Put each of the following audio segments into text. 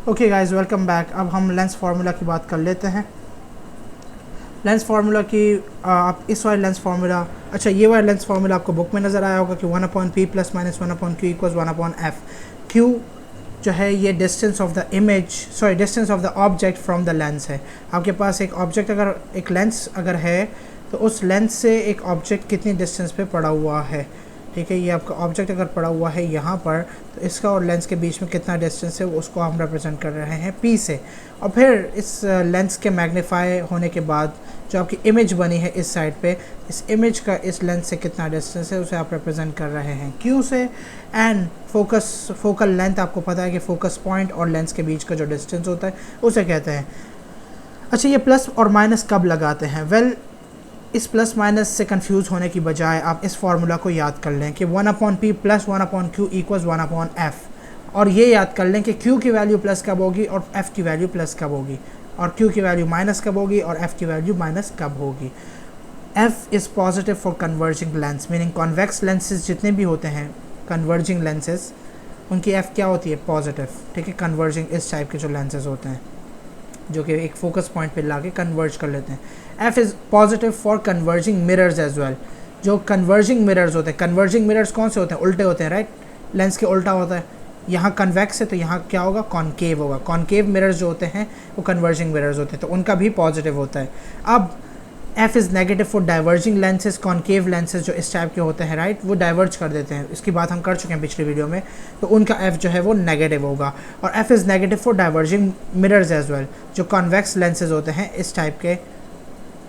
Okay guys, welcome back. अब हम lens formula की बात कर लेते हैं। लेंस फार्मूला की आप इस वाले लेंस फार्मूला, अच्छा ये वाला लेंस फार्मूला आपको बुक में नज़र आया होगा कि 1/p plus minus 1/q equals 1/f। q जो है ये distance of the image, sorry distance of the object from the lens है। आपके पास एक ऑब्जेक्ट अगर एक लेंस अगर है तो उस लेंस से एक ऑब्जेक्ट कितनी डिस्टेंस पे पड़ा हुआ है। ठीक है, ये आपका ऑब्जेक्ट अगर पड़ा हुआ है यहाँ पर, तो इसका और लेंस के बीच में कितना डिस्टेंस है उसको हम रिप्रेजेंट कर रहे हैं p से। और फिर इस लेंस के मैग्नीफाई होने के बाद जो आपकी इमेज बनी है इस साइड पे, इस इमेज का इस लेंस से कितना डिस्टेंस है उसे आप रिप्रेजेंट कर रहे हैं q से। एंड फोकल लेंथ आपको पता है कि फोकस पॉइंट और लेंस के बीच का जो डिस्टेंस होता है उसे कहते हैं। अच्छा, ये प्लस और माइनस कब लगाते हैं? वेल, इस प्लस माइनस से कंफ्यूज होने की बजाय आप इस फार्मूला को याद कर लें कि 1/p plus 1/q equals 1/f। और ये याद कर लें कि q की वैल्यू प्लस कब होगी और f की वैल्यू प्लस कब होगी, और q की वैल्यू माइनस कब होगी और f की वैल्यू माइनस कब होगी। f is positive for converging lens, meaning convex lenses जितने भी होते हैं कन्वर्जिंग लेंसेज, उनकी f क्या होती है? पॉजिटिव। ठीक है, कन्वर्जिंग इस टाइप के जो लेंसेज होते हैं जो कि एक फोकस पॉइंट पे लाके कन्वर्ज कर लेते हैं। f is positive for converging mirrors as well. जो कन्वर्जिंग मिरर्स होते हैं, कन्वर्जिंग मिरर्स कौन से होते हैं? उल्टे होते हैं, राइट? लेंस के उल्टा होता है। यहाँ कन्वेक्स है तो यहाँ क्या होगा? कॉनकेव होगा। कॉनकेव मिरर्स जो होते हैं वो कन्वर्जिंग मिरर्स होते हैं, तो उनका भी पॉजिटिव होता है। अब f is negative for diverging lenses. Concave lenses जो इस टाइप के होते हैं, राइट, वो डाइवर्ज कर देते हैं। इसकी बात हम कर चुके हैं पिछली वीडियो में, तो उनका f जो है वो नेगेटिव होगा। और f is negative for diverging mirrors as well. जो कॉन्वेक्स लेंसेज होते हैं इस टाइप के,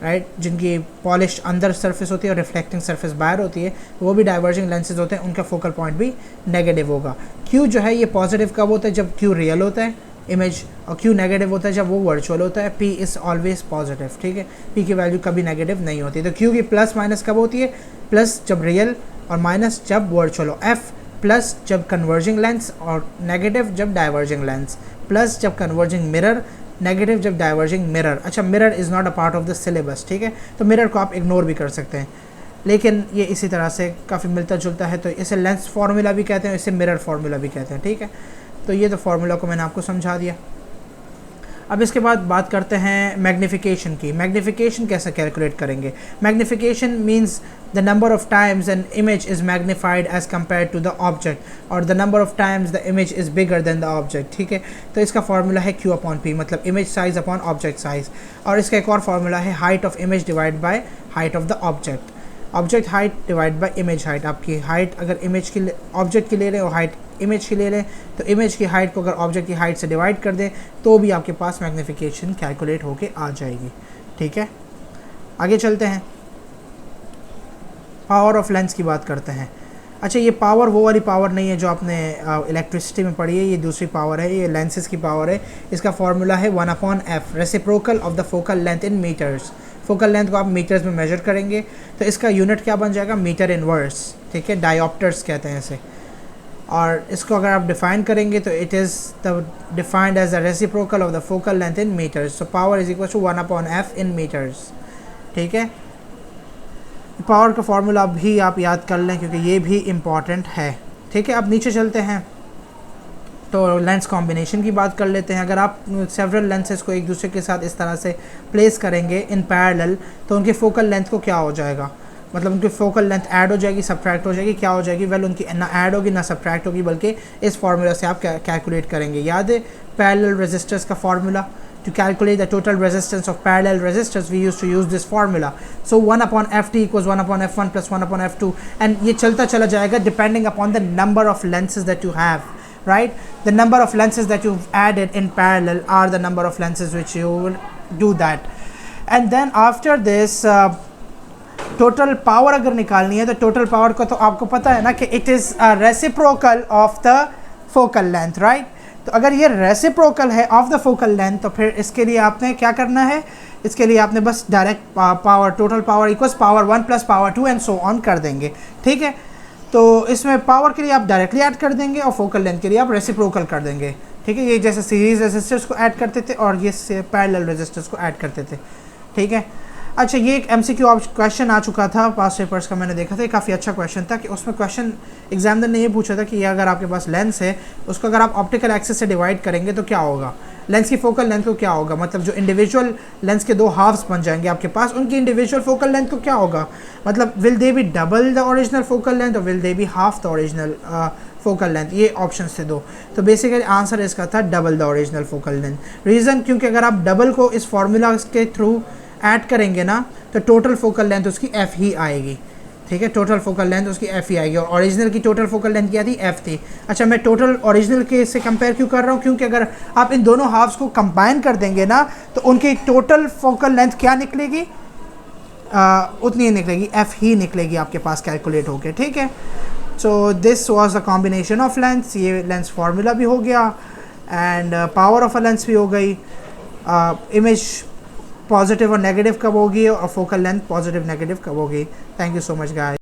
राइट, जिनकी पॉलिश अंदर सरफेस होती है और रिफ्लेक्टिंग सरफेस बाहर होती है, वो भी डाइवर्जिंग लेंसेज होते हैं, उनका फोकल पॉइंट भी नेगेटिव होगा। q जो है ये पॉजिटिव कब होता है? जब q रियल होता है इमेज, और q नेगेटिव होता है जब वो वर्चुअल होता है। p is always positive. ठीक है, p की वैल्यू कभी नेगेटिव नहीं होती। तो q की प्लस माइनस कब होती है? प्लस जब रियल और माइनस जब वर्चुअल हो। f प्लस जब कन्वर्जिंग लेंस और नेगेटिव जब डाइवर्जिंग लेंस, प्लस जब कन्वर्जिंग मिरर, नेगेटिव जब डाइवर्जिंग मिरर। अच्छा, mirror is not a part of the syllabus, ठीक है, तो मिरर को आप इग्नोर भी कर सकते हैं, लेकिन ये इसी तरह से काफ़ी मिलता जुलता है, तो इसे लेंस फार्मूला भी कहते हैं, इसे मिरर फार्मूला भी कहते हैं। ठीक है, तो ये तो फार्मूला को मैंने आपको समझा दिया। अब इसके बाद बात करते हैं मैग्नीफिकेशन की। मैग्नीफिकेशन कैसे कैलकुलेट करेंगे? Magnification means the number of times an image is magnified as compare to the object, और the number of times the image is bigger than the object. ठीक है, तो इसका फार्मूला है q/p, मतलब image size upon object size. और इसका एक और फार्मूला है height of image divide by height of the object. Object height divide by image height. आपकी हाइट अगर इमेज की ऑब्जेक्ट की ले लें और हाइट इमेज की ले लें, तो इमेज की हाइट को अगर ऑब्जेक्ट की हाइट से डिवाइड कर दें तो भी आपके पास मैग्नीफिकेशन कैलकुलेट होके आ जाएगी। ठीक है, आगे चलते हैं, पावर ऑफ लेंस की बात करते हैं। अच्छा, ये पावर वो वाली पावर नहीं है जो आपने इलेक्ट्रिसिटी में पढ़ी है, ये दूसरी पावर है, ये लेंसेज की पावर है। इसका फॉर्मूला है 1/f, reciprocal of the focal length in metres. Focal length को आप मीटर्स में मेजर करेंगे तो इसका यूनिट क्या बन जाएगा? Metre inverse. ठीक है, डायोप्टर्स कहते हैं इसे। और इसको अगर आप डिफाइन करेंगे तो it is the defined as the reciprocal of the focal length in metres. So power is equal to 1/f in metres. ठीक है, पावर का फॉर्मूला भी आप याद कर लें क्योंकि ये भी इम्पॉर्टेंट है। ठीक है, अब नीचे चलते हैं तो लेंस कॉम्बिनेशन की बात कर लेते हैं। अगर आप सेवरल लेंसेज को एक दूसरे के साथ इस तरह से प्लेस करेंगे इन पैरेलल, तो उनके फोकल लेंथ को क्या हो जाएगा? मतलब उनकी फोकल लेंथ ऐड हो जाएगी, सब्ट्रैक्ट हो जाएगी, क्या हो जाएगी? वेल, उनकी ना ऐड होगी ना सब्ट्रैक्ट होगी, बल्कि इस फार्मूला से आप कैलकुलेट करेंगे। याद है पैरेलल रेजिस्टर्स का formula? To calculate the total resistance of parallel resistors, we used to use this formula. So 1/ft equals 1/f1 plus 1/f2, and ये चलता चला जाएगा depending upon the number of lenses that you have, right? The number of lenses that you've added in parallel are the number of lenses which you will do that. And then after this, total power अगर निकालनी है तो total power को तो आपको पता है ना कि it is a reciprocal of the focal length, right? तो अगर ये रेसिप्रोकल है ऑफ द फोकल लेंथ, तो फिर इसके लिए आपने क्या करना है? इसके लिए आपने बस direct power, total power equals power 1 plus power 2 and so on कर देंगे। ठीक है, तो इसमें पावर के लिए आप डायरेक्टली ऐड कर देंगे और फोकल लेंथ के लिए आप रेसिप्रोकल कर देंगे। ठीक है, ये जैसे सीरीज रेजिस्टर्स को ऐड करते थे और ये पैरेलल रेजिस्टर्स को ऐड करते थे। ठीक है, अच्छा, ये एक MCQ क्वेश्चन आ चुका था पास पेपर्स का, मैंने देखा था, काफ़ी अच्छा क्वेश्चन था कि उसमें क्वेश्चन एग्जामिनर ने ये पूछा था कि अगर आपके पास लेंस है उसको अगर आप ऑप्टिकल एक्सिस से डिवाइड करेंगे तो क्या होगा, लेंस की फोकल लेंथ को क्या होगा, मतलब जो इंडिविजुअल लेंस के दो हाफ्स बन जाएंगे आपके पास, उनकी इंडिविजुअल फोकल लेंथ को क्या होगा, मतलब will they be double the original focal length और will they be half the original focal length, ये ऑप्शन थे दो। तो बेसिकली आंसर इसका था double the original focal length. Reason क्योंकि अगर आप डबल को इस फार्मूला के थ्रू ऐड करेंगे ना तो टोटल फोकल लेंथ उसकी एफ ही आएगी, ठीक है, टोटल फोकल लेंथ उसकी एफ ही आएगी, और ओरिजिनल की टोटल फोकल लेंथ क्या थी, एफ थी। अच्छा, मैं टोटल ओरिजिनल के से कंपेयर क्यों कर रहा हूँ, क्योंकि अगर आप इन दोनों हाफ्स को कंबाइन कर देंगे ना तो उनकी टोटल फोकल लेंथ क्या निकलेगी, उतनी ही निकलेगी, एफ ही निकलेगी आपके पास कैलकुलेट होके, ठीक है। So this was the combination of lens, ये लेंस फार्मूला भी हो गया and power of a lens भी हो गई, इमेज पॉजिटिव और नेगेटिव कब होगी और फोकल लेंथ पॉजिटिव नेगेटिव कब होगी। Thank you so much guys.